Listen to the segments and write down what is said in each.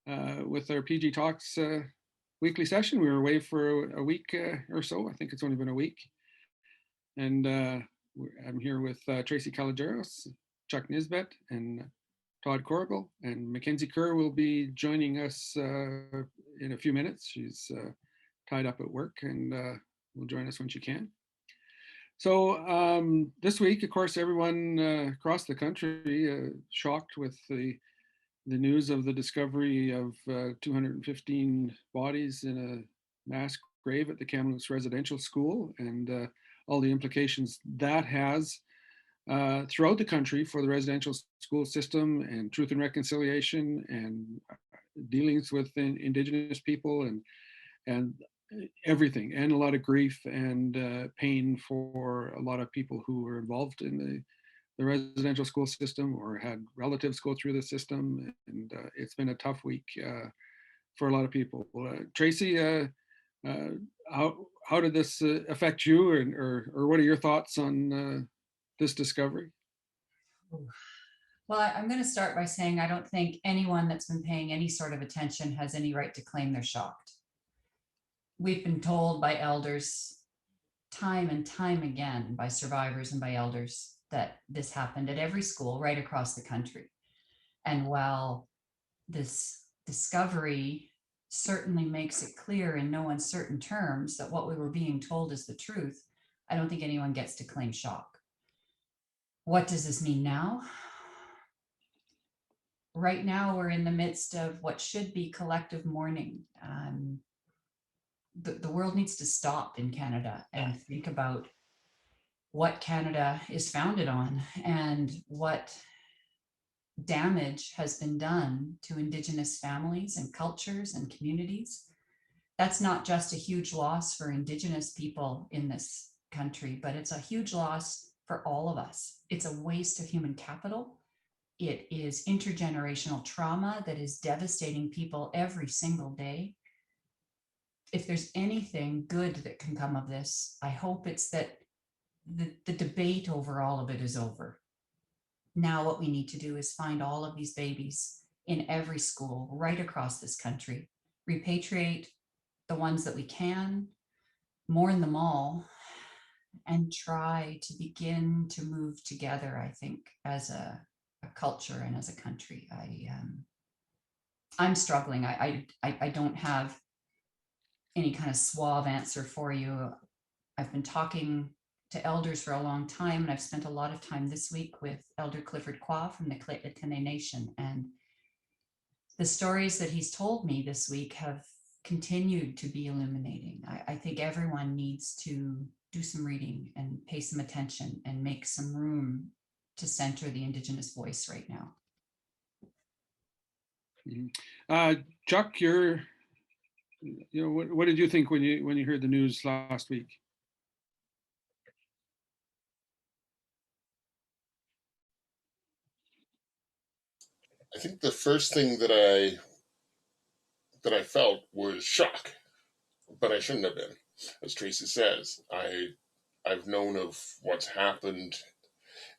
with our PG Talks weekly session. We were away for a week or so. I think it's only been a week. And I'm here with Tracy Calogheros, Chuck Nisbett, and Todd Corrigall, and Mackenzie Kerr will be joining us in a few minutes. She's tied up at work and will join us when she can. So this week, of course, everyone across the country shocked with the news of the discovery of 215 bodies in a mass grave at the Kamloops Residential School, and all the implications that has throughout the country for the residential school system and truth and reconciliation and dealings with Indigenous people and everything, and a lot of grief and pain for a lot of people who were involved in the residential school system or had relatives go through the system. And it's been a tough week for a lot of people. Tracy, how did this affect you, or what are your thoughts on this discovery? Well, I'm going to start by saying I don't think anyone that's been paying any sort of attention has any right to claim they're shocked. We've been told by elders time and time again, by survivors and by elders, that this happened at every school right across the country. And while this discovery certainly makes it clear in no uncertain terms that what we were being told is the truth, I don't think anyone gets to claim shock. What does this mean now? Right now, we're in the midst of what should be collective mourning. The world needs to stop in Canada and think about what Canada is founded on and what damage has been done to Indigenous families and cultures and communities. That's not just a huge loss for Indigenous people in this country, but it's a huge loss for all of us. It's a waste of human capital. It is intergenerational trauma that is devastating people every single day. If there's anything good that can come of this, I hope it's that the debate over all of it is over. Now what we need to do is find all of these babies in every school right across this country, repatriate the ones that we can, mourn them all, and try to begin to move together, I think, as a culture and as a country. I'm struggling. I don't have any kind of suave answer for you. I've been talking to elders for a long time, and I've spent a lot of time this week with Elder Clifford Qua from the Tla'atin Nation. And the stories that he's told me this week have continued to be illuminating. I think everyone needs to do some reading and pay some attention and make some room to center the Indigenous voice right now. Chuck, what did you think when you heard the news last week? I think the first thing that I felt was shock, but I shouldn't have been. As Tracy says, I've known of what's happened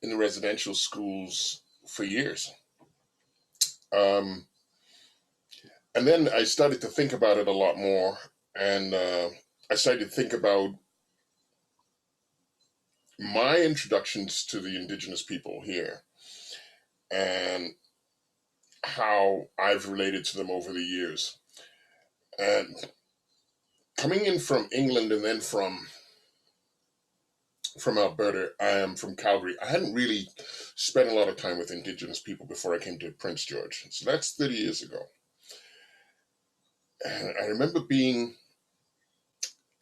in the residential schools for years. And then I started to think about it a lot more, and I started to think about my introductions to the Indigenous people here and how I've related to them over the years. And coming in from England and then from Alberta, I am from Calgary. I hadn't really spent a lot of time with Indigenous people before I came to Prince George. So that's 30 years ago. And I remember being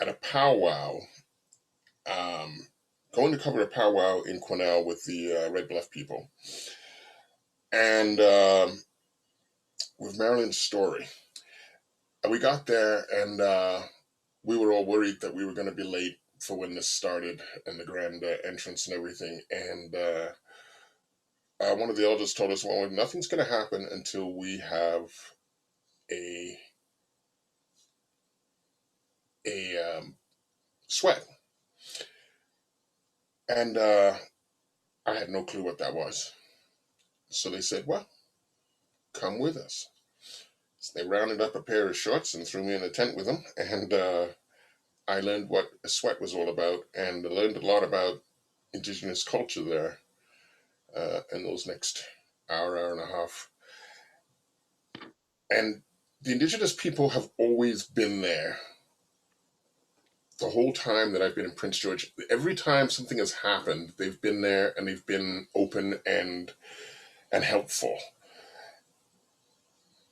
at a powwow, going to cover a powwow in Quesnel with the Red Bluff people. And with Marilyn Story. And we got there, and we were all worried that we were going to be late for when this started and the grand entrance and everything. And one of the elders told us, well, nothing's going to happen until we have a sweat. And I had no clue what that was. So they said, well, come with us. They rounded up a pair of shorts and threw me in a tent with them, and I learned what a sweat was all about, and I learned a lot about Indigenous culture there in those next hour and a half. And the Indigenous people have always been there the whole time that I've been in Prince George. Every time something has happened, they've been there and they've been open and helpful.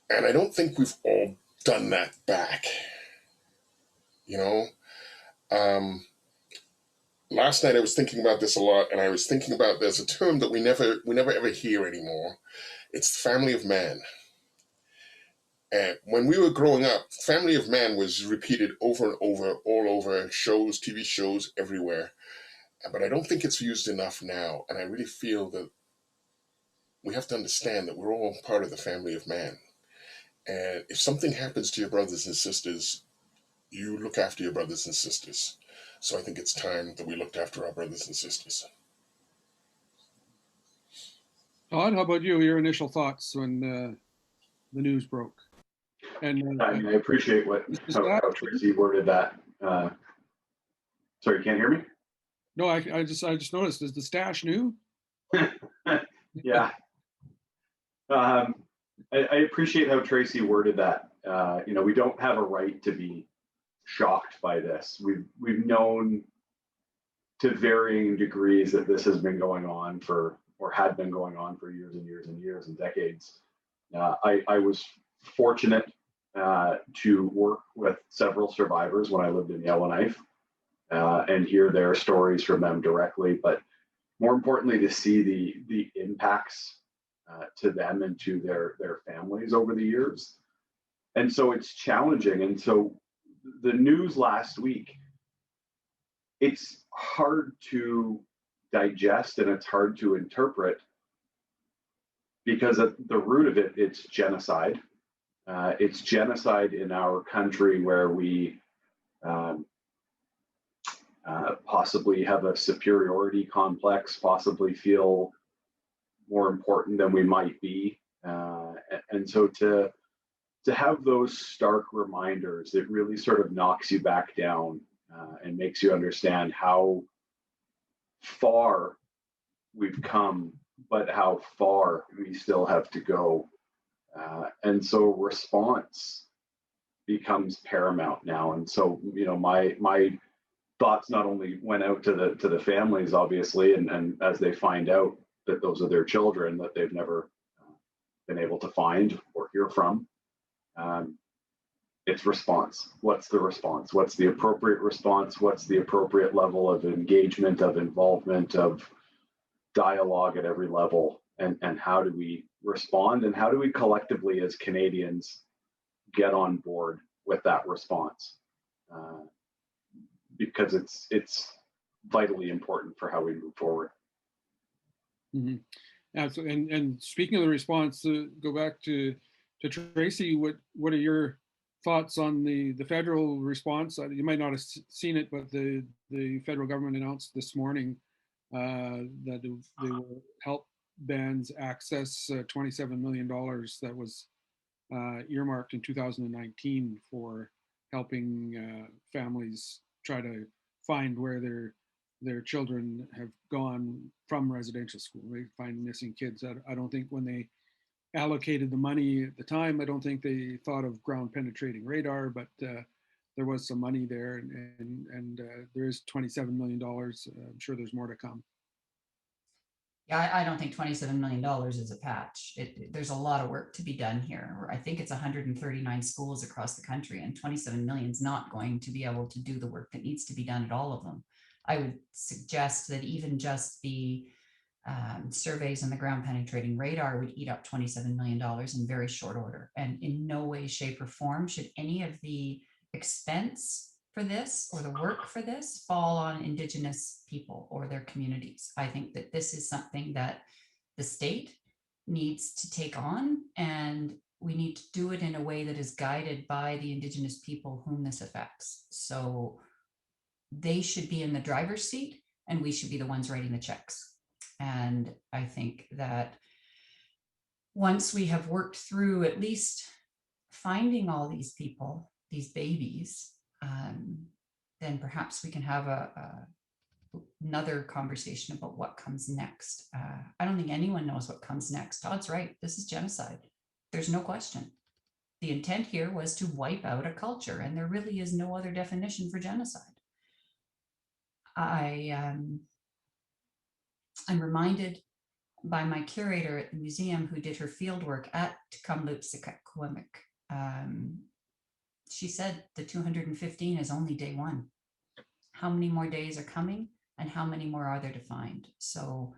And I don't think we've all done that back. You know, last night I was thinking about this a lot, and I was thinking about there's a term that we never ever hear anymore. It's family of man. And when we were growing up, family of man was repeated over and over, all over shows, TV shows, everywhere. But I don't think it's used enough now. And I really feel that we have to understand that we're all part of the family of man. And if something happens to your brothers and sisters, you look after your brothers and sisters. So I think it's time that we looked after our brothers and sisters. Todd, how about you? Your initial thoughts when the news broke? And I mean, I appreciate how Tracy worded that. Sorry, you can't hear me? no, I just noticed. Is the stash new? Yeah. I appreciate how Tracy worded that. We don't have a right to be shocked by this. We've known to varying degrees that this has been going on had been going on for years and years and years and decades. I was fortunate to work with several survivors when I lived in Yellowknife and hear their stories from them directly, but more importantly, to see the impacts to them and to their families over the years. And so it's challenging. And so the news last week, it's hard to digest and it's hard to interpret because at the root of it, it's genocide. It's genocide in our country where we possibly have a superiority complex, possibly feel more important than we might be. And so to have those stark reminders, it really sort of knocks you back down and makes you understand how far we've come, but how far we still have to go. And so response becomes paramount now. And so, my thoughts not only went out to the families, obviously, and as they find out that those are their children that they've never been able to find or hear from. It's response. What's the response? What's the appropriate response? What's the appropriate level of engagement, of involvement, of dialogue at every level? And how do we respond? And how do we collectively as Canadians get on board with that response? Because it's vitally important for how we move forward. Mm-hmm. Absolutely. And speaking of the response, go back to Tracy. What are your thoughts on the federal response? You might not have seen it, but the federal government announced this morning that they will help bands access $27 million that was earmarked in 2019 for helping families try to find where their children have gone from residential school. They find missing kids. I don't think when they allocated the money at the time, I don't think they thought of ground penetrating radar, but there was some money there, and there is $27 million. I'm sure there's more to come. Yeah, I don't think $27 million is a patch. There's a lot of work to be done here. I think it's 139 schools across the country, and 27 million is not going to be able to do the work that needs to be done at all of them. I would suggest that even just the surveys and the ground penetrating radar would eat up $27 million in very short order. And in no way, shape, or form should any of the expense for this or the work for this fall on Indigenous people or their communities. I think that this is something that the state needs to take on, and we need to do it in a way that is guided by the Indigenous people whom this affects. So they should be in the driver's seat, and we should be the ones writing the checks. And I think that once we have worked through at least finding all these people, these babies, then perhaps we can have another conversation about what comes next. I don't think anyone knows what comes next. Todd's right. This is genocide. There's no question. The intent here was to wipe out a culture, and there really is no other definition for genocide. I'm reminded by my curator at the museum who did her fieldwork at Kamloops Residential School. She said the 215 is only day one. How many more days are coming, and how many more are there to find? So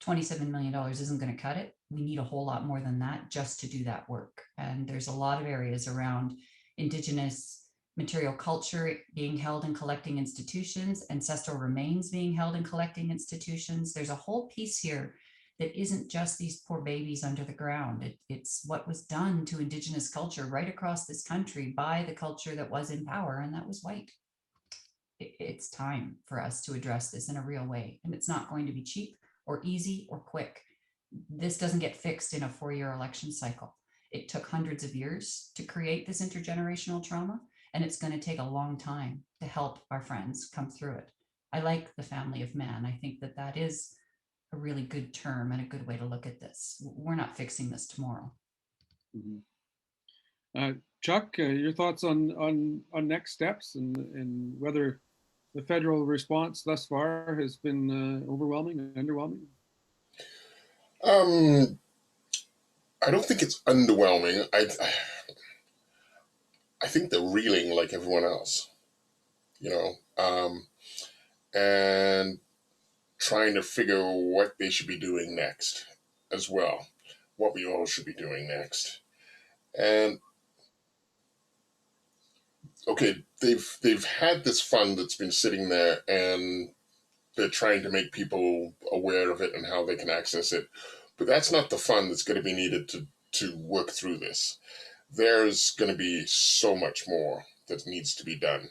$27 million isn't going to cut it. We need a whole lot more than that just to do that work. And there's a lot of areas around Indigenous material culture being held in collecting institutions, ancestral remains being held in collecting institutions. There's a whole piece here that isn't just these poor babies under the ground. It's what was done to Indigenous culture right across this country by the culture that was in power, and that was white. It's time for us to address this in a real way, and it's not going to be cheap or easy or quick. This doesn't get fixed in a 4-year election cycle. It took hundreds of years to create this intergenerational trauma, and it's going to take a long time to help our friends come through it. I like the family of man. I think that that is a really good term and a good way to look at this. We're not fixing this tomorrow. Mm-hmm. Chuck, your thoughts on next steps and whether the federal response thus far has been overwhelming and underwhelming? I don't think it's underwhelming. I think they're reeling like everyone else, you know, and trying to figure what they should be doing next as well, what we all should be doing next. And okay, they've had this fund that's been sitting there, and they're trying to make people aware of it and how they can access it. But that's not the fund that's going to be needed to work through this. There's going to be so much more that needs to be done.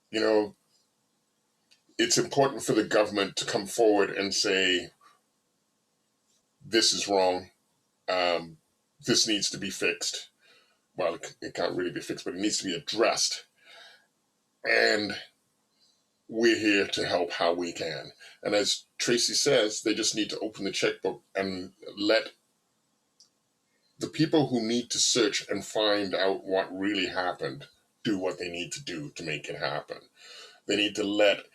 You know, it's important for the government to come forward and say, this is wrong. This needs to be fixed. Well, it can't really be fixed, but it needs to be addressed. And we're here to help how we can. And as Tracy says, they just need to open the checkbook and let the people who need to search and find out what really happened do what they need to do to make it happen. They need to let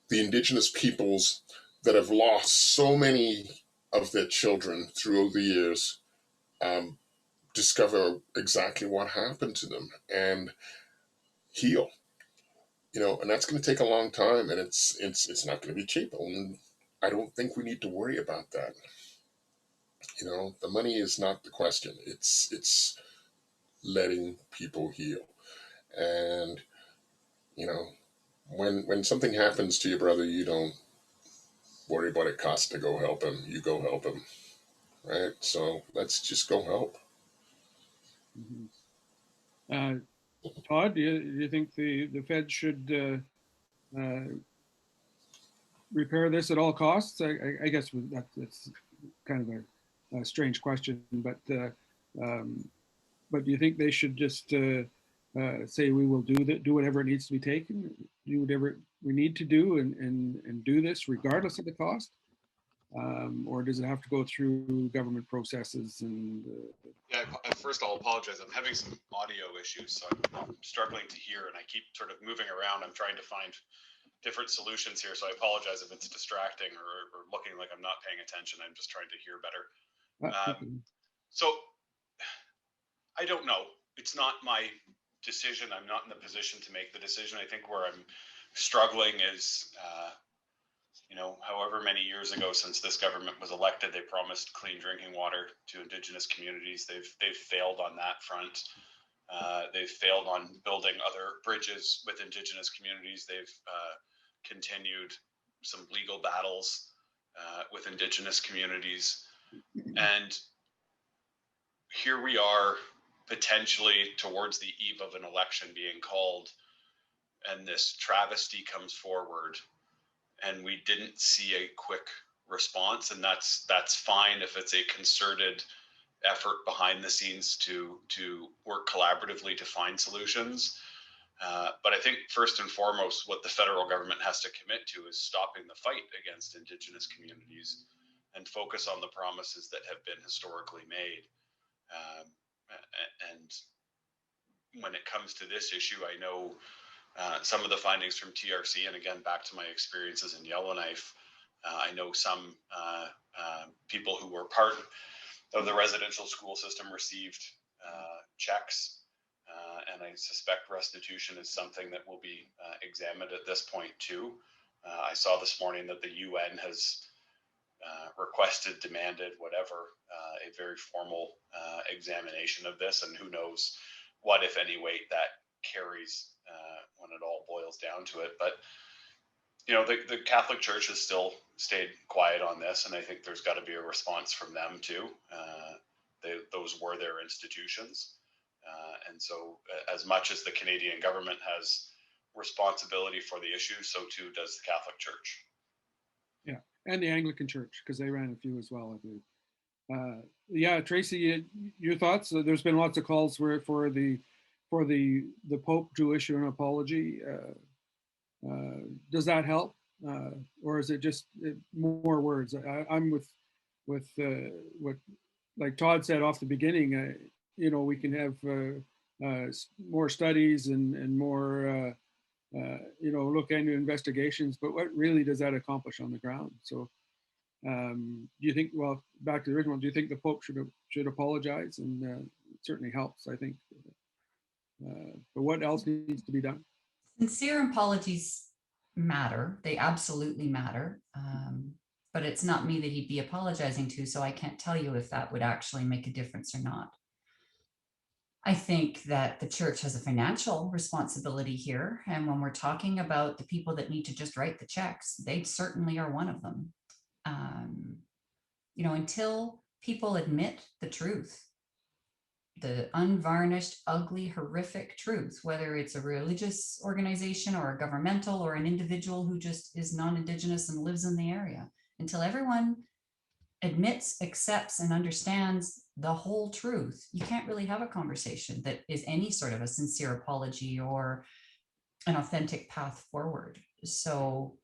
the Indigenous peoples that have lost so many of their children through the years discover exactly what happened to them and heal. You know, and that's going to take a long time, and it's not going to be cheap. And I don't think we need to worry about that. You know, the money is not the question. It's letting people heal. And you know, when something happens to your brother, you don't worry what it costs to go help him. You go help him, right? So let's just go help. Mm-hmm. Todd, do you think the Fed should repair this at all costs? I guess that's kind of a strange question, but do you think they should just say we will do whatever it needs to be taken, do whatever we need to do, and do this regardless of the cost? Or does it have to go through government processes? And yeah, first I'll apologize. I'm having some audio issues, so I'm struggling to hear, and I keep sort of moving around. I'm trying to find different solutions here, so I apologize if it's distracting or looking like I'm not paying attention. I'm just trying to hear better. So I don't know. It's not my decision. I'm not in the position to make the decision. I think where I'm struggling is, you know, however many years ago since this government was elected, they promised clean drinking water to Indigenous communities. They've failed on that front. They've failed on building other bridges with Indigenous communities. They've continued some legal battles with Indigenous communities. And here we are potentially towards the eve of an election being called, and this travesty comes forward, and we didn't see a quick response, and that's fine if it's a concerted effort behind the scenes to work collaboratively to find solutions. But I think first and foremost, what the federal government has to commit to is stopping the fight against Indigenous communities and focus on the promises that have been historically made. And when it comes to this issue, I know some of the findings from TRC, and again, back to my experiences in Yellowknife, I know some people who were part of the residential school system received checks, and I suspect restitution is something that will be examined at this point too. I saw this morning that the UN has requested, demanded, whatever, a very formal examination of this, and who knows what, if any, weight that carries when it all boils down to it. But you know, the Catholic Church has still stayed quiet on this, and I think there's got to be a response from them too. Those were their institutions, and so as much as the Canadian government has responsibility for the issue, so too does the Catholic Church. Yeah, and the Anglican Church, because they ran a few as well, I believe. Yeah, Tracy, your thoughts? There's been lots of calls for the Pope to issue an apology. Does that help, or is it just more words? I'm with what like Todd said off the beginning. You know, we can have more studies and more you know, look into investigations, but what really does that accomplish on the ground? So do you think, well, back to the original, do you think the Pope should apologize? And it certainly helps, I think. But what else needs to be done? Sincere apologies matter. They absolutely matter. But it's not me that he'd be apologizing to, so I can't tell you if that would actually make a difference or not. I think that the church has a financial responsibility here. And when we're talking about the people that need to just write the checks, they certainly are one of them. You know, until people admit the truth, the unvarnished, ugly, horrific truth, whether it's a religious organization or a governmental or an individual who just is non-Indigenous and lives in the area, until everyone admits, accepts, and understands the whole truth, you can't really have a conversation that is any sort of a sincere apology or an authentic path forward. So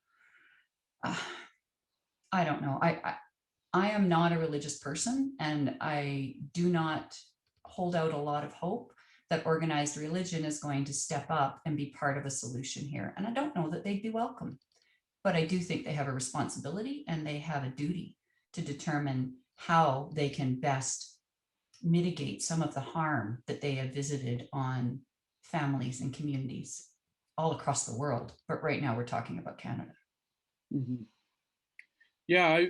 I don't know. I am not a religious person, and I do not hold out a lot of hope that organized religion is going to step up and be part of a solution here. And I don't know that they'd be welcome, but I do think they have a responsibility and they have a duty to determine how they can best mitigate some of the harm that they have visited on families and communities all across the world. But right now we're talking about Canada. Mm-hmm. Yeah,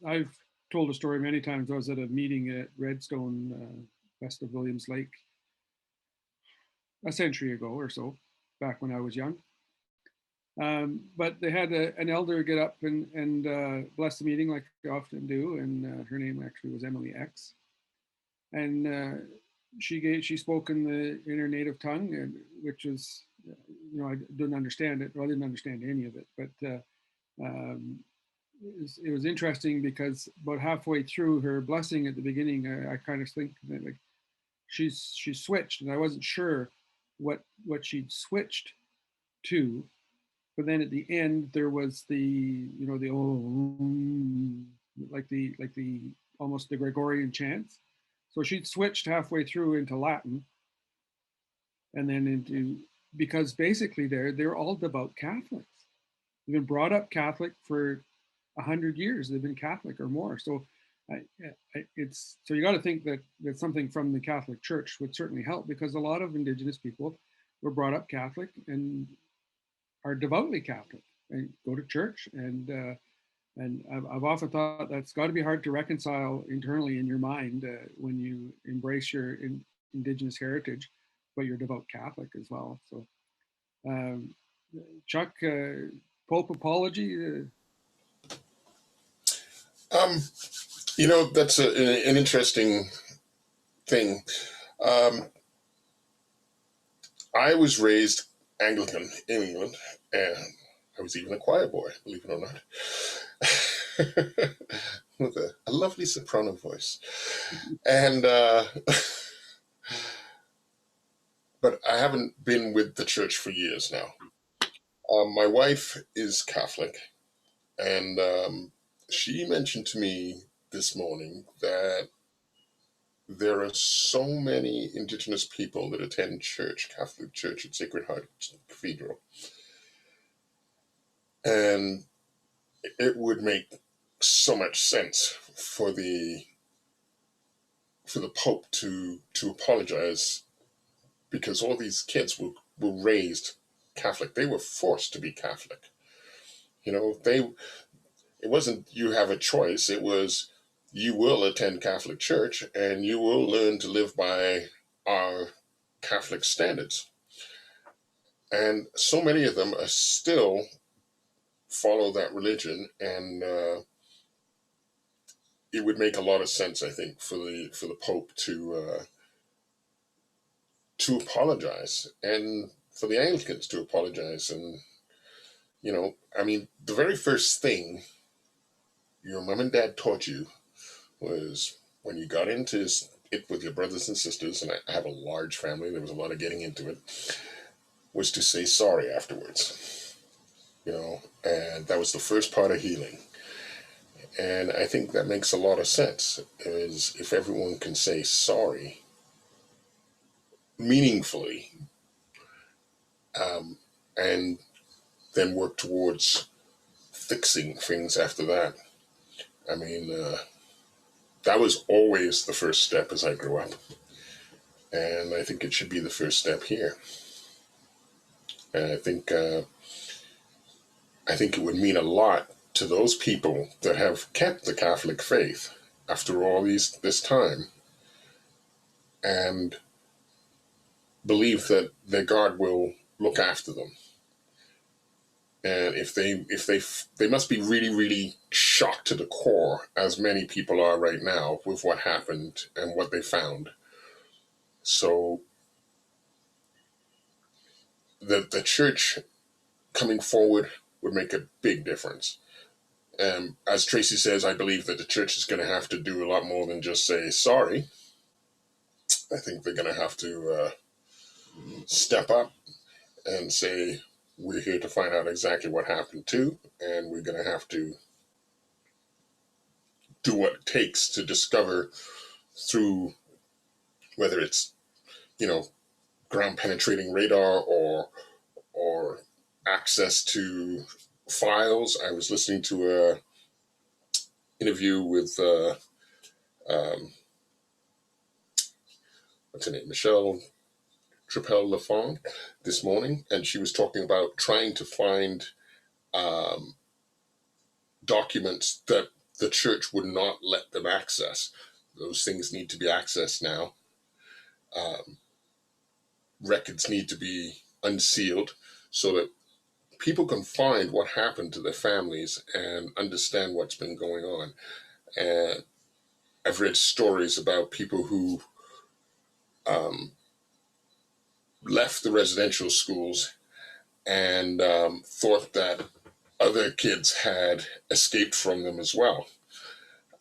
I've told a story many times. I was at a meeting at Redstone, west of Williams Lake, a century ago or so, back when I was young. But they had an elder get up and bless the meeting like they often do, and her name actually was Emily X. And she spoke in her native tongue, and which was, you know, I didn't understand it. Well, I didn't understand any of it, but it was interesting because about halfway through her blessing at the beginning, I kind of think that like she switched, and I wasn't sure what she'd switched to. But then at the end, there was the, you know, the like the almost the Gregorian chants. So she'd switched halfway through into Latin, and then into, because basically they're all devout Catholics. They've been brought up Catholic for 100 years. They've been Catholic or more. So it's, so you got to think that something from the Catholic Church would certainly help, because a lot of Indigenous people were brought up Catholic and are devoutly Catholic and go to church. And I've often thought that's got to be hard to reconcile internally in your mind when you embrace your Indigenous heritage, but you're devout Catholic as well. So, Chuck, Pope apology. You know, that's an interesting thing. I was raised Anglican in England, and I was even a choir boy, believe it or not. with a lovely soprano voice. And, but I haven't been with the church for years now. My wife is Catholic, and she mentioned to me this morning that there are so many Indigenous people that attend church, Catholic Church at Sacred Heart Cathedral. And it would make so much sense for the Pope to apologize, because all these kids were raised Catholic. They were forced to be Catholic. You know, it wasn't you have a choice. It was you will attend Catholic Church and you will learn to live by our Catholic standards. And so many of them are still follow that religion, and it would make a lot of sense, I think, for the Pope to apologize, and for the Anglicans to apologize. And you know, I mean, the very first thing your mom and dad taught you was when you got into it with your brothers and sisters, and I have a large family, there was a lot of getting into it, was to say sorry afterwards. You know, and that was the first part of healing. And I think that makes a lot of sense, is if everyone can say sorry meaningfully, and then work towards fixing things after that. I mean, that was always the first step as I grew up. And I think it should be the first step here. And I think it would mean a lot to those people that have kept the Catholic faith after all this time, and believe that their God will look after them. And if they must be really, really shocked to the core, as many people are right now, with what happened and what they found. So the church coming forward would make a big difference. And as Tracy says, I believe that the church is going to have to do a lot more than just say sorry. I think they're going to have to step up and say, we're here to find out exactly what happened too, and we're going to have to do what it takes to discover, through whether it's, you know, ground penetrating radar or access to files. I was listening to a interview with what's her name, Michelle Trepel-Lafont this morning, and she was talking about trying to find documents that the church would not let them access. Those things need to be accessed now. Records need to be unsealed so that people can find what happened to their families and understand what's been going on. And I've read stories about people who left the residential schools and thought that other kids had escaped from them as well.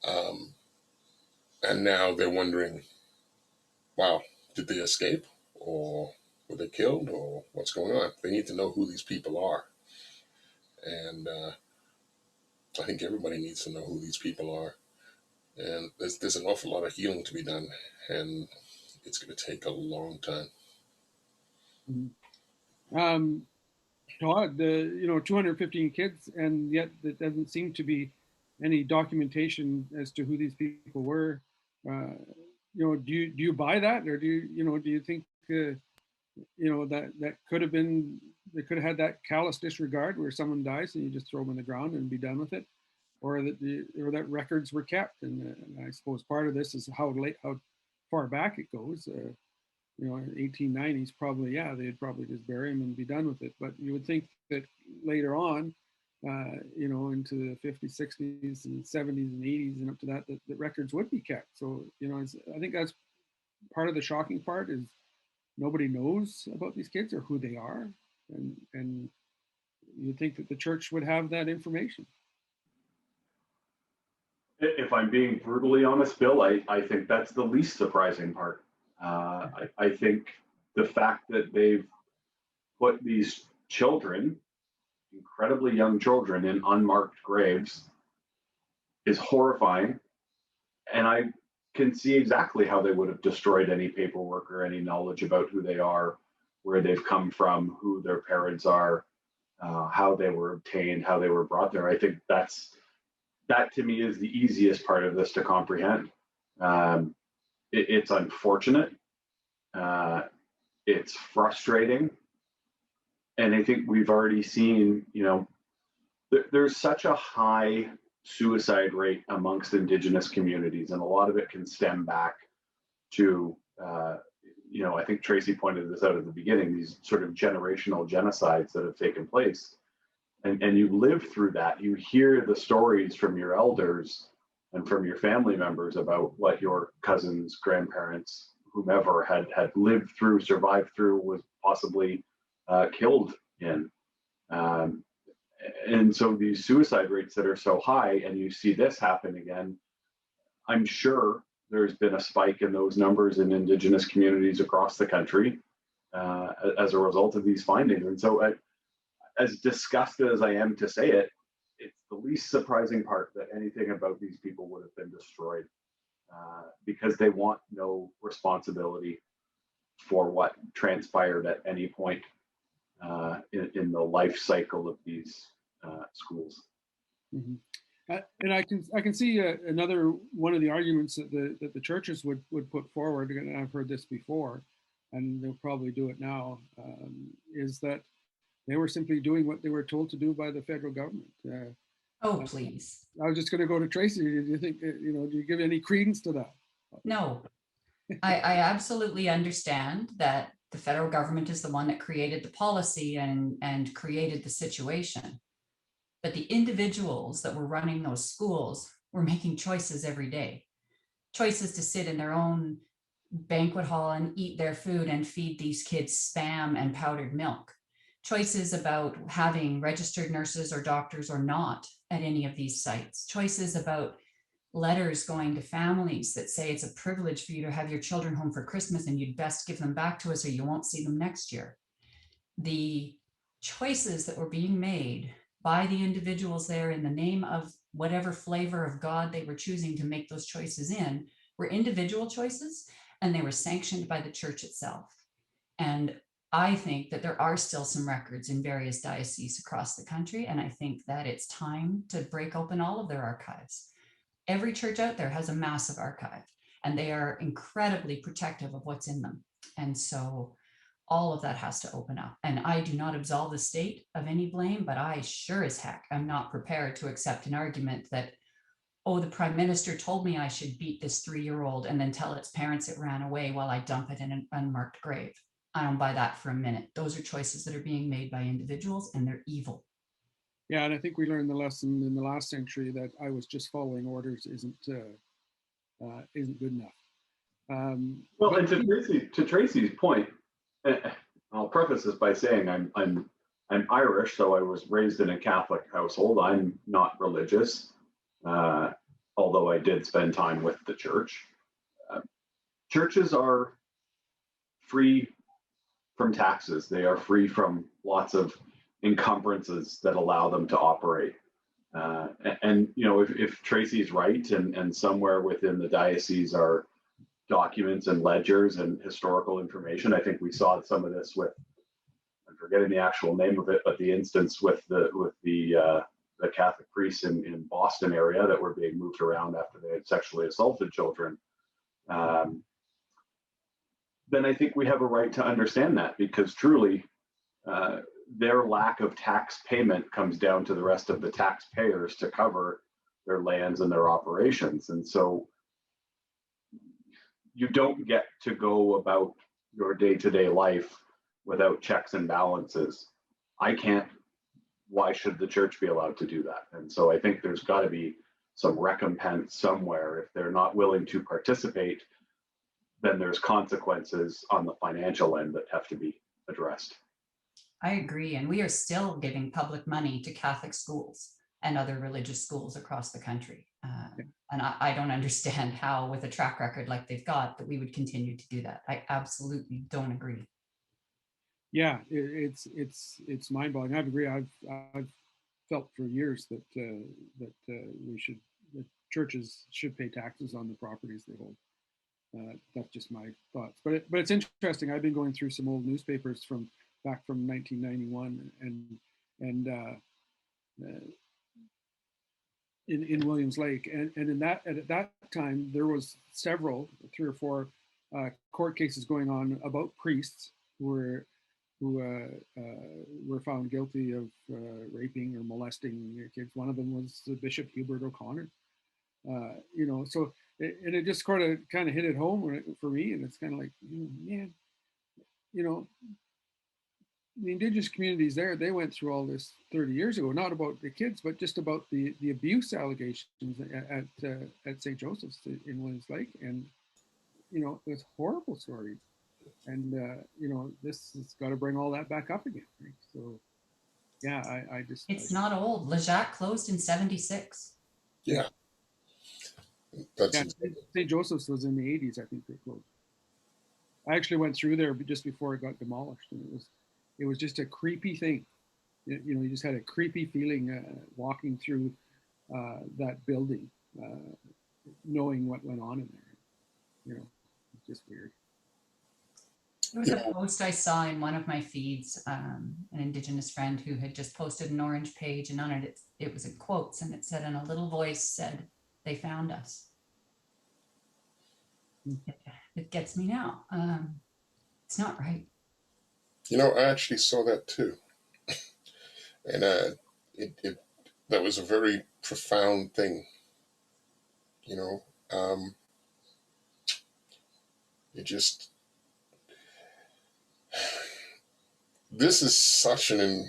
And now they're wondering, wow, did they escape? Or were they killed? Or what's going on? They need to know who these people are. And I think everybody needs to know who these people are. And there's an awful lot of healing to be done. And it's going to take a long time. Todd, 215 kids, and yet there doesn't seem to be any documentation as to who these people were. Do you buy that, or do you think that could have been, they could have had that callous disregard where someone dies and you just throw them in the ground and be done with it, or that records were kept? And I suppose part of this is how far back it goes. 1890s, probably, yeah, they'd probably just bury him and be done with it. But you would think that later on, into the 50s, 60s, and 70s and 80s and up to that the records would be kept. So, I think that's part of the shocking part, is nobody knows about these kids or who they are. And you'd think that the church would have that information. If I'm being brutally honest, Bill, I think that's the least surprising part. I think the fact that they've put these children, incredibly young children, in unmarked graves is horrifying. And I can see exactly how they would have destroyed any paperwork or any knowledge about who they are, where they've come from, who their parents are, how they were obtained, how they were brought there. I think that to me is the easiest part of this to comprehend. It's unfortunate. It's frustrating. And I think we've already seen, there's such a high suicide rate amongst Indigenous communities, and a lot of it can stem back to, I think Tracy pointed this out at the beginning, these sort of generational genocides that have taken place. And you live through that. You hear the stories from your elders and from your family members about what your cousins, grandparents, whomever had lived through, survived through, was possibly killed in. And so these suicide rates that are so high, and you see this happen again, I'm sure there's been a spike in those numbers in Indigenous communities across the country as a result of these findings. And so as disgusted as I am to say it, it's the least surprising part that anything about these people would have been destroyed because they want no responsibility for what transpired at any point in the life cycle of these schools. Mm-hmm. And I can see another one of the arguments that the churches would put forward, and I've heard this before, and they'll probably do it now, is that they were simply doing what they were told to do by the federal government. Oh, please. I was just going to go to Tracy. Do you think, do you give any credence to that? No, I absolutely understand that the federal government is the one that created the policy and created the situation. But the individuals that were running those schools were making choices every day. Choices to sit in their own banquet hall and eat their food and feed these kids Spam and powdered milk. Choices about having registered nurses or doctors or not at any of these sites. Choices about letters going to families that say it's a privilege for you to have your children home for Christmas and you'd best give them back to us or you won't see them next year. The choices that were being made by the individuals there in the name of whatever flavor of God they were choosing to make those choices in were individual choices, and they were sanctioned by the church itself. And I think that there are still some records in various dioceses across the country, and I think that it's time to break open all of their archives. Every church out there has a massive archive, and they are incredibly protective of what's in them. And so all of that has to open up. And I do not absolve the state of any blame, but I sure as heck am not prepared to accept an argument that, oh, the prime minister told me I should beat this 3-year-old and then tell its parents it ran away while I dump it in an unmarked grave. I don't buy that for a minute. Those are choices that are being made by individuals, and they're evil. Yeah, and I think we learned the lesson in the last century that I was just following orders isn't good enough. Well, and to Tracy's point, I'll preface this by saying I'm Irish, so I was raised in a Catholic household. I'm not religious, although I did spend time with the church. Churches are free from taxes. They are free from lots of encumbrances that allow them to operate. And if Tracy's right, and somewhere within the diocese are documents and ledgers and historical information. I think we saw some of this with, I'm forgetting the actual name of it, but the instance with the Catholic priests in Boston area that were being moved around after they had sexually assaulted children. Then I think we have a right to understand that, because truly their lack of tax payment comes down to the rest of the taxpayers to cover their lands and their operations. And so you don't get to go about your day-to-day life without checks and balances. I can't. Why should the church be allowed to do that? And so I think there's got to be some recompense somewhere. If they're not willing to participate, then there's consequences on the financial end that have to be addressed. I agree. And we are still giving public money to Catholic schools. and other religious schools across the country. And I don't understand how, with a track record like they've got, that we would continue to do that. I absolutely don't agree. Yeah, it's mind-boggling. I agree. I've felt for years that that churches should pay taxes on the properties they hold. That's just my thoughts. But it's interesting. I've been going through some old newspapers from back from 1991, and in Williams Lake, and in that at that time there was several, 3 or 4 court cases going on about priests who were found guilty of raping or molesting kids. One of them was Bishop Hubert O'Connor. So it just kind of hit it home for me, and it's kind of like, man, the Indigenous communities there, they went through all this 30 years ago, not about the kids, but just about the abuse allegations at St. Joseph's in Williams Lake, and it's horrible stories. And this has got to bring all that back up again, right? So yeah, It's not old. Lejac closed in 76. Yeah. St. Joseph's was in the 80s, I think they closed. I actually went through there just before it got demolished, and it was just a creepy thing. You just had a creepy feeling walking through that building, knowing what went on in there. It's just weird. There was a post I saw in one of my feeds, an Indigenous friend who had just posted an orange page, and on it was in quotes, and it said, and a little voice said, "They found us." It gets me now. It's not right. I actually saw that too, and that was a very profound thing. This is such a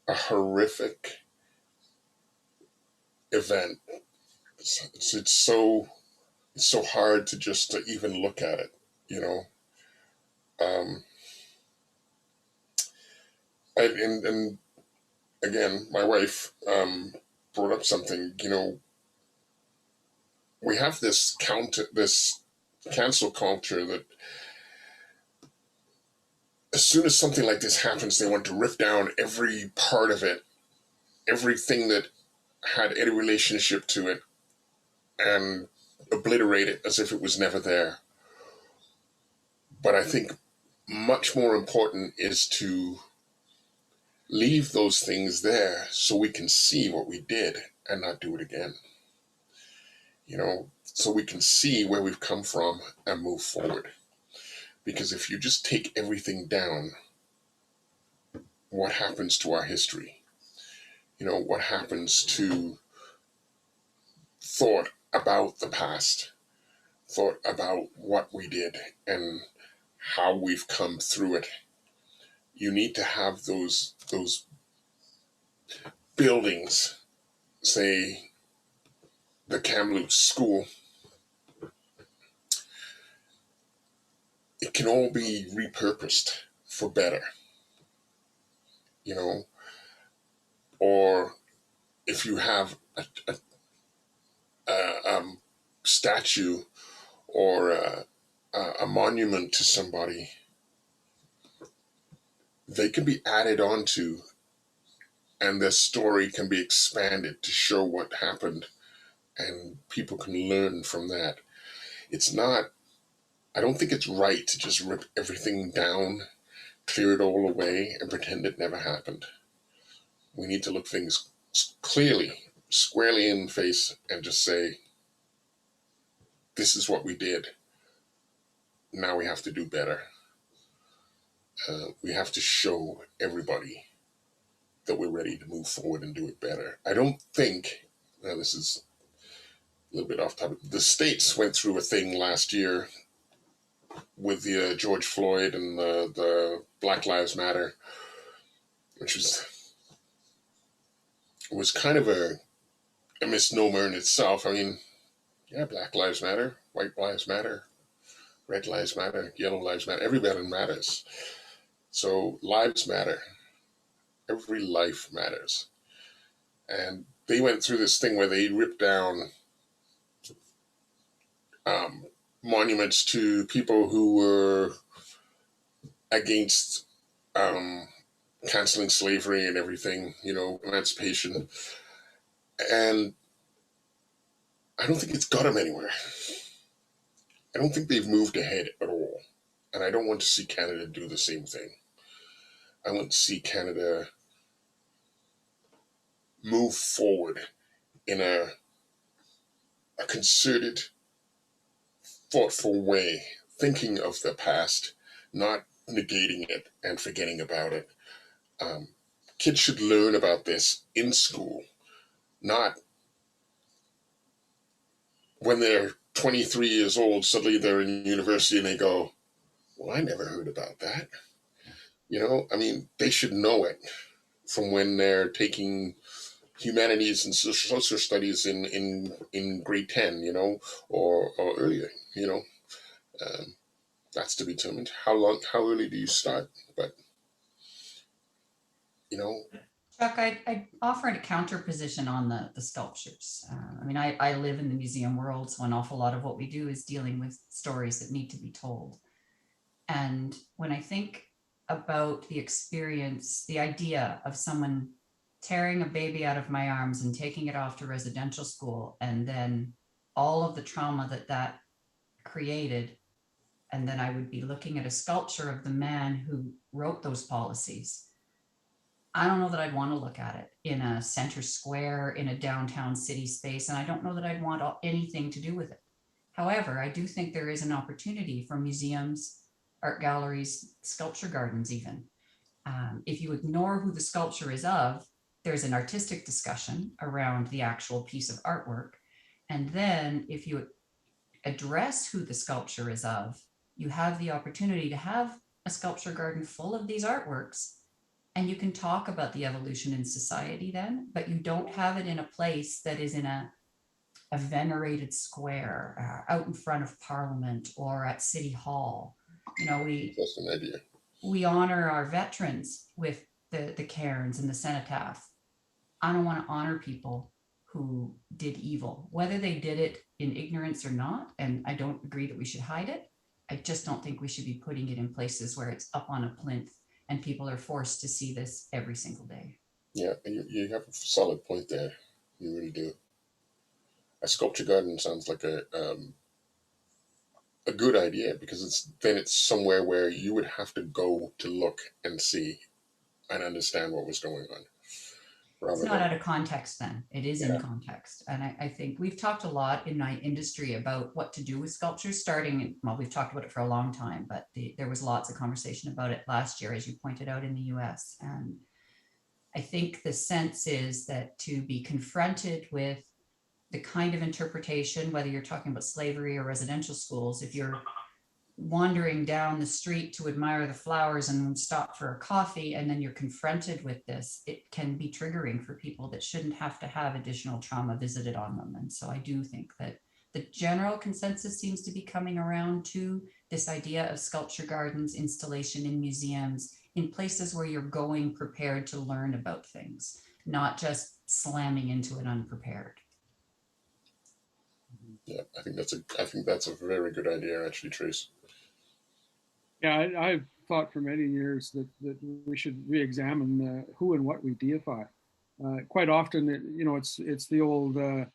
horrific event. It's so hard to just to even look at it, and again, my wife brought up something. We have this cancel culture that as soon as something like this happens, they want to rip down every part of it, everything that had any relationship to it, and obliterate it as if it was never there. But I think much more important is to leave those things there so we can see what we did and not do it again. So we can see where we've come from and move forward. Because if you just take everything down, what happens to our history? What happens to thought about the past, thought about what we did and how we've come through it? You need to have those buildings, say the Kamloops School. It can all be repurposed for better, or if you have a statue or a monument to somebody, they can be added onto, and their story can be expanded to show what happened, and people can learn from that. I don't think it's right to just rip everything down, clear it all away, and pretend it never happened. We need to look things clearly, squarely in the face, and just say, this is what we did. Now we have to do better. We have to show everybody that we're ready to move forward and do it better. I don't think, this is a little bit off topic, the States went through a thing last year with the George Floyd and the Black Lives Matter, which was kind of a misnomer in itself. I mean, yeah, Black Lives Matter, White Lives Matter, Red Lives Matter, Yellow Lives Matter, everybody matters. So lives matter. Every life matters. and they went through this thing where they ripped down monuments to people who were against canceling slavery and everything, emancipation. And I don't think it's got them anywhere. I don't think they've moved ahead at all. And I don't want to see Canada do the same thing. I want to see Canada move forward in a concerted, thoughtful way, thinking of the past, not negating it and forgetting about it. Kids should learn about this in school, not when they're 23 years old, suddenly they're in university and they go, well, I never heard about that. They should know it from when they're taking humanities and social studies in grade 10, or earlier, that's to be determined. How early do you start? But, Chuck, I offer a counter position on the sculptures. I live in the museum world, so an awful lot of what we do is dealing with stories that need to be told. And when I think about the experience, the idea of someone tearing a baby out of my arms and taking it off to residential school, and then all of the trauma that created, and then I would be looking at a sculpture of the man who wrote those policies. I don't know that I'd want to look at it in a center square, in a downtown city space, and I don't know that I'd want anything to do with it. However, I do think there is an opportunity for museums, art galleries, sculpture gardens even. If you ignore who the sculpture is of, there's an artistic discussion around the actual piece of artwork. And then if you address who the sculpture is of, you have the opportunity to have a sculpture garden full of these artworks, and you can talk about the evolution in society then, but you don't have it in a place that is in a venerated square out in front of Parliament or at City Hall. That's an idea. We honor our veterans with the cairns and the cenotaph. I don't want to honor people who did evil, whether they did it in ignorance or not. And I don't agree that we should hide it. I just don't think we should be putting it in places where it's up on a plinth and people are forced to see this every single day. Yeah, you have a solid point there. You really do. A sculpture garden sounds like a good idea, because it's somewhere where you would have to go to look and see and understand what was going on. It's not out of context then. It is Yeah. in context. And I think we've talked a lot in my industry about what to do with sculptures we've talked about it for a long time, but there was lots of conversation about it last year, as you pointed out, in the US. And I think the sense is that to be confronted with the kind of interpretation, whether you're talking about slavery or residential schools, if you're wandering down the street to admire the flowers and stop for a coffee, and then you're confronted with this, it can be triggering for people that shouldn't have to have additional trauma visited on them. And so I do think that the general consensus seems to be coming around to this idea of sculpture gardens, installation in museums, in places where you're going prepared to learn about things, not just slamming into it unprepared. Yeah, I think that's a very good idea, actually, Trace. Yeah, I've thought for many years that we should re-examine who and what we deify. Quite often, it's the old, the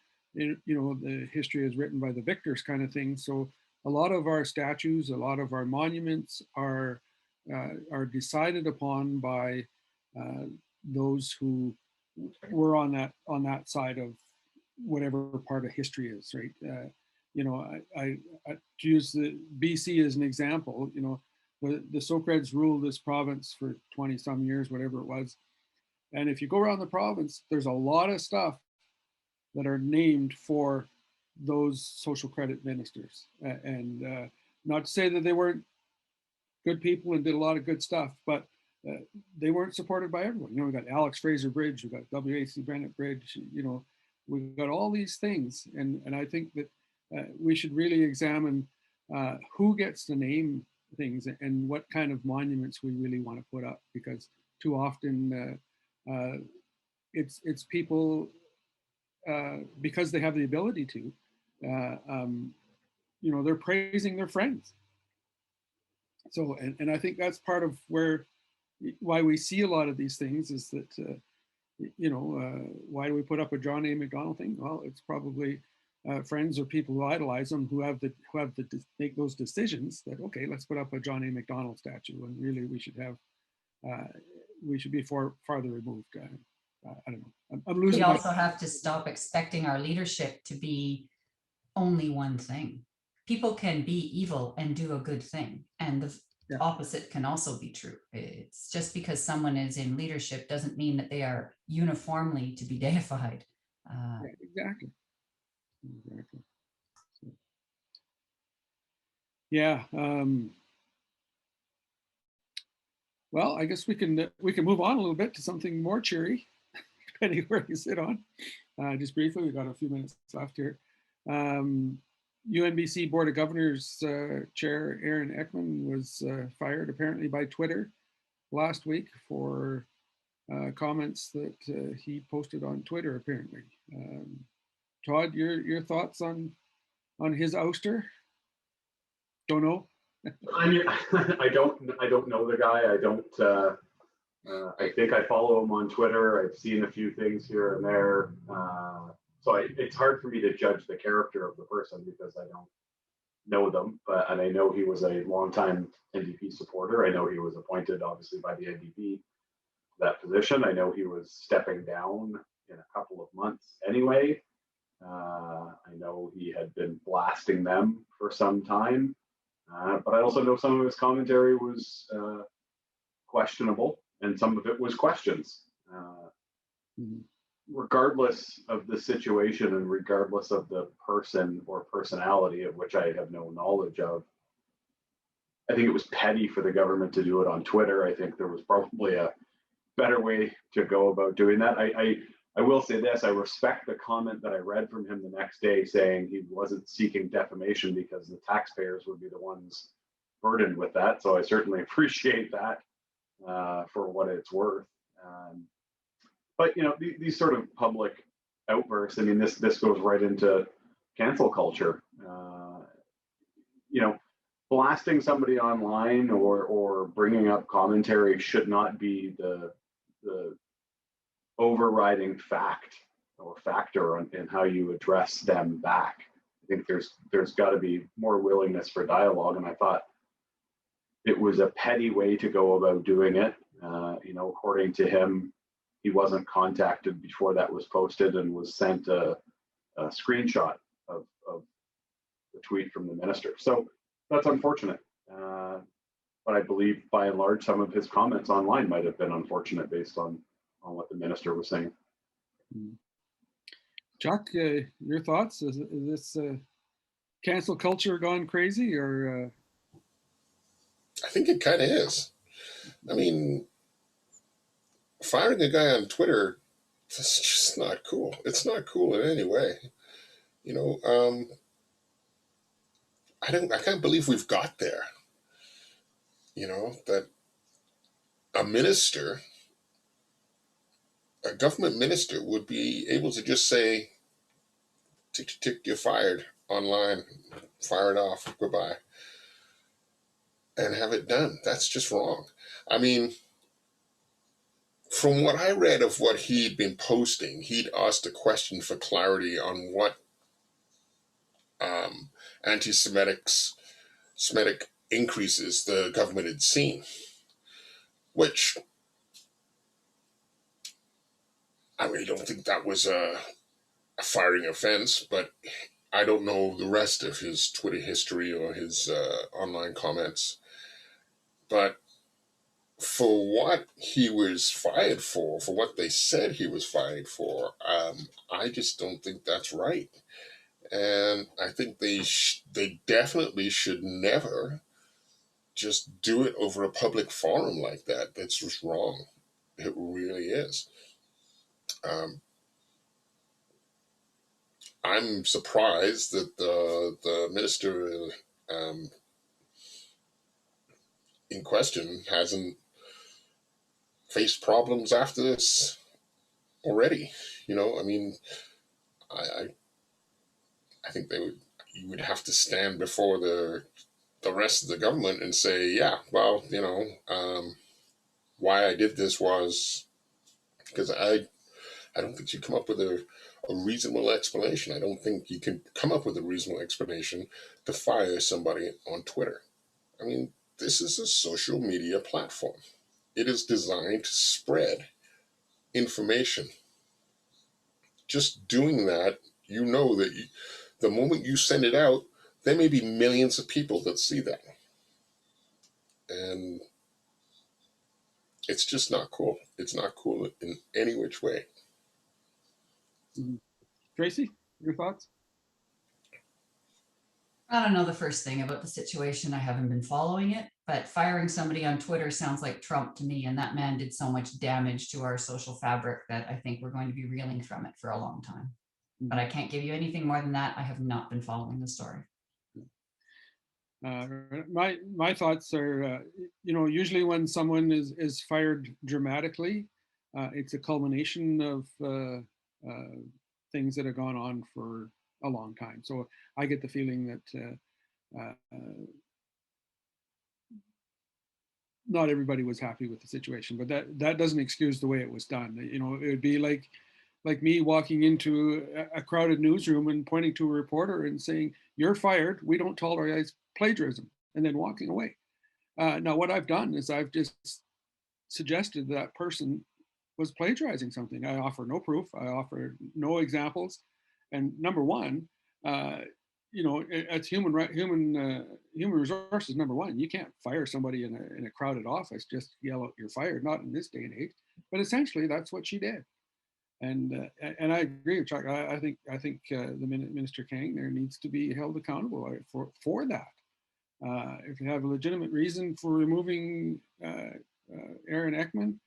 history is written by the victors kind of thing. So a lot of our statues, a lot of our monuments are decided upon by those who were on that side of whatever part of history is, right? I to use the BC as an example, the Socreds ruled this province for 20 some years, whatever it was. And if you go around the province, there's a lot of stuff that are named for those social credit ministers. And not to say that they weren't good people and did a lot of good stuff, but they weren't supported by everyone. We got Alex Fraser Bridge, we got W.A.C. Bennett Bridge, we've got all these things. And I think that we should really examine who gets to name things and what kind of monuments we really want to put up, because too often it's people because they have the ability to, they're praising their friends. So, and I think that's part of why we see a lot of these things is that, why do we put up a John A. MacDonald thing? Well, it's probably friends or people who idolize them who have to make those decisions that, okay, let's put up a John A. MacDonald statue, and really we should be farther removed. I don't know. I'm losing. We also have to stop expecting our leadership to be only one thing. People can be evil and do a good thing, and the opposite can also be true. It's just because someone is in leadership doesn't mean that they are uniformly to be deified. Exactly. So, yeah. Well, I guess we can move on a little bit to something more cheery, depending where you sit on. Just briefly, we've got a few minutes left here. UNBC Board of Governors Chair Aaron Ekman was fired apparently by Twitter last week for comments that he posted on Twitter apparently. Todd, your thoughts on his ouster? Don't know. I mean, I don't know the guy. I don't. I think I follow him on Twitter. I've seen a few things here and there. So it's hard for me to judge the character of the person because I don't know them. And I know he was a longtime NDP supporter. I know he was appointed, obviously, by the NDP to that position. I know he was stepping down in a couple of months anyway. I know he had been blasting them for some time. But I also know some of his commentary was questionable, and some of it was questions. Regardless of the situation and regardless of the person or personality, of which I have no knowledge of, I think it was petty for the government to do it on Twitter. I think there was probably a better way to go about doing that. I will say this, I respect the comment that I read from him the next day saying he wasn't seeking defamation because the taxpayers would be the ones burdened with that. So I certainly appreciate that for what it's worth. But these sort of public outbursts, I mean, this goes right into cancel culture. Blasting somebody online or bringing up commentary should not be the overriding fact or factor in how you address them back. I think there's got to be more willingness for dialogue, and I thought it was a petty way to go about doing it. According to him, he wasn't contacted before that was posted and was sent a screenshot of the tweet from the minister. So that's unfortunate. But I believe by and large, some of his comments online might have been unfortunate based on what the minister was saying. Chuck, your thoughts? Is this cancel culture gone crazy, or? I think it kind of is. I mean, firing a guy on Twitter, that's just not cool. It's not cool in any way. I can't believe we've got there. That a government minister would be able to just say, tick, tick, tick, you're fired online, fire it off, goodbye, and have it done. That's just wrong. I mean, from what I read of what he'd been posting, he'd asked a question for clarity on what anti-Semitic increases the government had seen, which I really don't think that was a firing offense, but I don't know the rest of his Twitter history or his online comments. But for what he was fired for what they said he was fired for, I just don't think that's right. And I think they definitely should never just do it over a public forum like that. That's just wrong. It really is. I'm surprised that the minister in question hasn't faced problems after this already. You know, I mean, I I think you would have to stand before the rest of the government and say, yeah, well, you know, why I did this was because I don't think you come up with a reasonable explanation. I don't think you can come up with a reasonable explanation to fire somebody on Twitter. I mean, this is a social media platform. It is designed to spread information. Just doing that, you know that the moment you send it out, there may be millions of people that see that. And it's just not cool. It's not cool in any which way. Mhm. Tracy, your thoughts? I don't know the first thing about the situation. I haven't been following it, but firing somebody on Twitter sounds like Trump to me. And that man did so much damage to our social fabric that I think we're going to be reeling from it for a long time. But I can't give you anything more than that. I have not been following the story. My thoughts are, you know, usually when someone is fired dramatically, it's a culmination of things that have gone on for a long time. So I get the feeling that not everybody was happy with the situation, but that doesn't excuse the way it was done. You know, it would be like me walking into a crowded newsroom and pointing to a reporter and saying, "You're fired. We don't tolerate plagiarism," and then walking away. Now, what I've done is I've just suggested that person was plagiarizing something. I offer no proof. I offer no examples. And number one, you know, it's human resources. Number one, you can't fire somebody in a crowded office. Just yell out, "You're fired." Not in this day and age. But essentially, that's what she did. And I agree with Chuck. I think the Minister Kang there needs to be held accountable for that. If you have a legitimate reason for removing Aaron Ekman,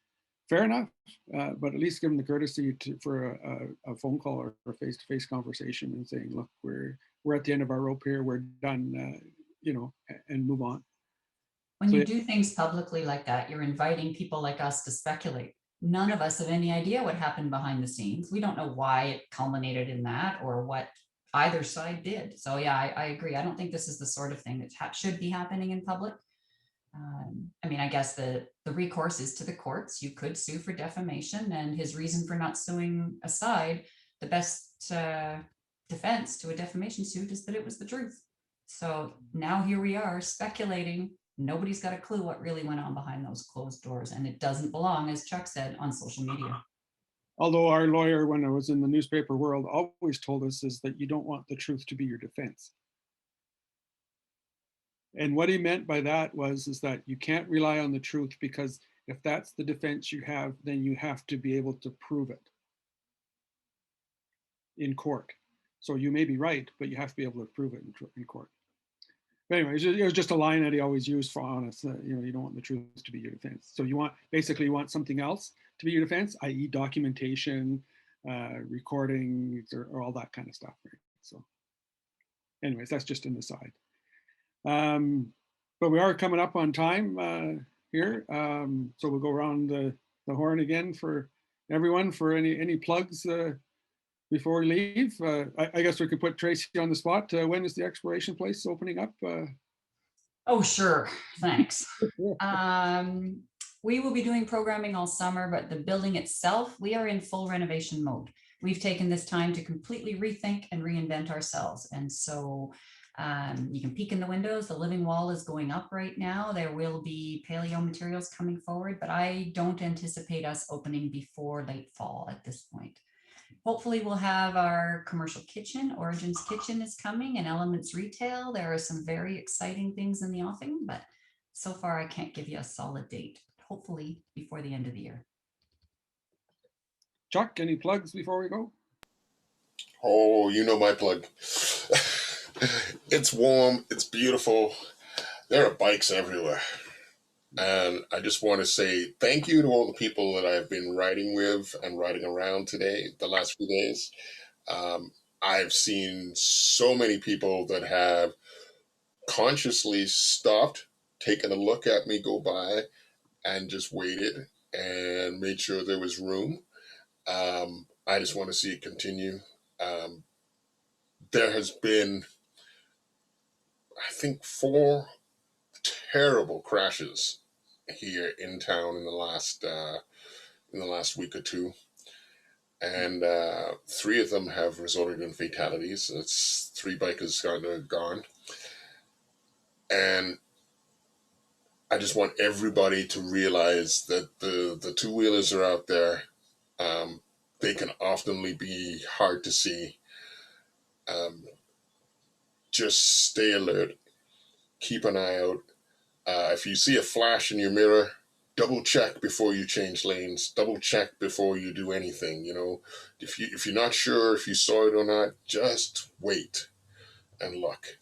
fair enough. But at least give him the courtesy for a phone call or a face-to-face conversation and saying, "Look, we're at the end of our rope here. We're done," you know, and move on. When So you yeah, do things publicly like that, you're inviting people like us to speculate. None of us have any idea what happened behind the scenes. We don't know why it culminated in that or what either side did. So yeah, I agree. I don't think this is the sort of thing that should be happening in public. I mean, I guess the recourse is to the courts. You could sue for defamation, and his reason for not suing aside, the best defense to a defamation suit is that it was the truth. So now here we are speculating. Nobody's got a clue what really went on behind those closed doors, and it doesn't belong, as Chuck said, on social media. although our lawyer, when I was in the newspaper world, always told us is that you don't want the truth to be your defense. And what he meant by that is that you can't rely on the truth, because if that's the defense you have, then you have to be able to prove it in court. So you may be right, but you have to be able to prove it in court. But anyway, it was just a line that he always used for honest. You know, you don't want the truth to be your defense. So you want something else to be your defense, i.e., documentation, recordings, or all that kind of stuff. Right? So, anyways, that's just an aside. But we are coming up on time here, so we'll go around the horn again for everyone for any plugs before we leave. I guess we could put Tracy on the spot. When is the exploration place opening up? Oh, sure. Thanks. We will be doing programming all summer, but the building itself, we are in full renovation mode. We've taken this time to completely rethink and reinvent ourselves. And so you can peek in the windows. The living wall is going up right now. There will be paleo materials coming forward, but I don't anticipate us opening before late fall at this point. Hopefully we'll have our commercial kitchen. Origins Kitchen is coming, and Elements Retail. There are some very exciting things in the offing, but so far I can't give you a solid date. Hopefully before the end of the year. Chuck, any plugs before we go? Oh, you know my plug. It's warm. It's beautiful. There are bikes everywhere. And I just want to say thank you to all the people that I've been riding with and riding around today, the last few days. I've seen so many people that have consciously stopped, taken a look at me go by, and just waited and made sure there was room. I just want to see it continue. There has been, I think, 4 terrible crashes here in town in the last week or 2, and 3 of them have resulted in fatalities. It's 3 bikers gone, and I just want everybody to realize that the 2-wheelers are out there. They can often be hard to see. Just stay alert. Keep an eye out. If you see a flash in your mirror, double check before you change lanes. Double check before you do anything. You know, if you're not sure if you saw it or not, just wait and look.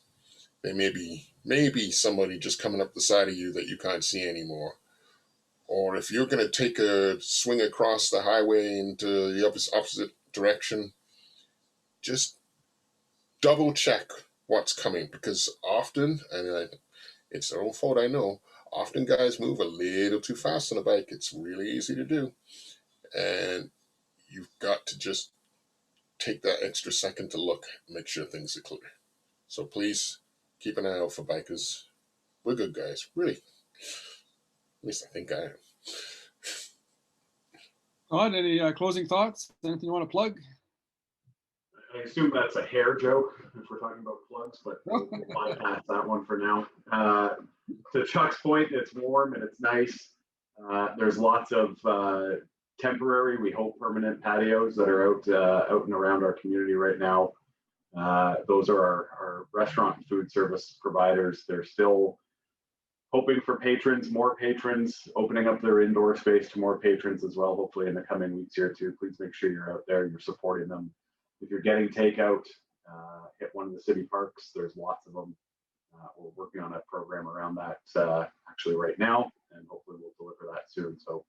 There may be somebody just coming up the side of you that you can't see anymore. Or if you're going to take a swing across the highway into the opposite direction, just double check what's coming, because often, and it's their own fault, I know, often guys move a little too fast on a bike. It's really easy to do. And you've got to just take that extra second to look, make sure things are clear. So please keep an eye out for bikers. We're good guys, really. At least I think I am. Todd, any closing thoughts? Anything you want to plug? I assume that's a hair joke if we're talking about plugs, but we'll bypass that one for now. To Chuck's point, it's warm and it's nice. There's lots of temporary, we hope permanent patios that are out and around our community right now. Those are our restaurant and food service providers. They're still hoping for patrons, more patrons, opening up their indoor space to more patrons as well, hopefully in the coming weeks here too. Please make sure you're out there, you're supporting them. If you're getting takeout, hit one of the city parks. There's lots of them. We're working on a program around that actually right now, and hopefully we'll deliver that soon. So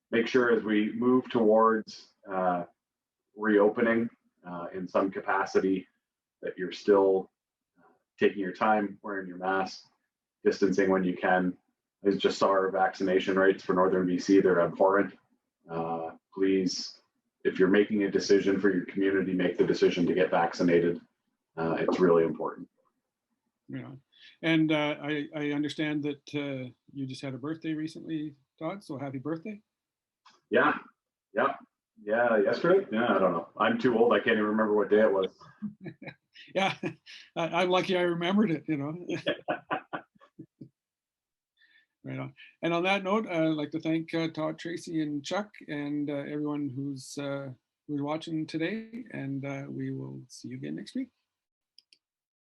make sure as we move towards reopening in some capacity that you're still taking your time, wearing your mask, distancing when you can. I just saw our vaccination rates for Northern BC. They're abhorrent. Please, if you're making a decision for your community, make the decision to get vaccinated. It's really important. Yeah. And I understand that you just had a birthday recently, Todd, so happy birthday. Yeah, yesterday? Yeah, I don't know. I'm too old. I can't even remember what day it was. Yeah, I'm lucky I remembered it, you know. Right on. And on that note, I'd like to thank Todd, Tracy, and Chuck, and everyone who's watching today. And we will see you again next week.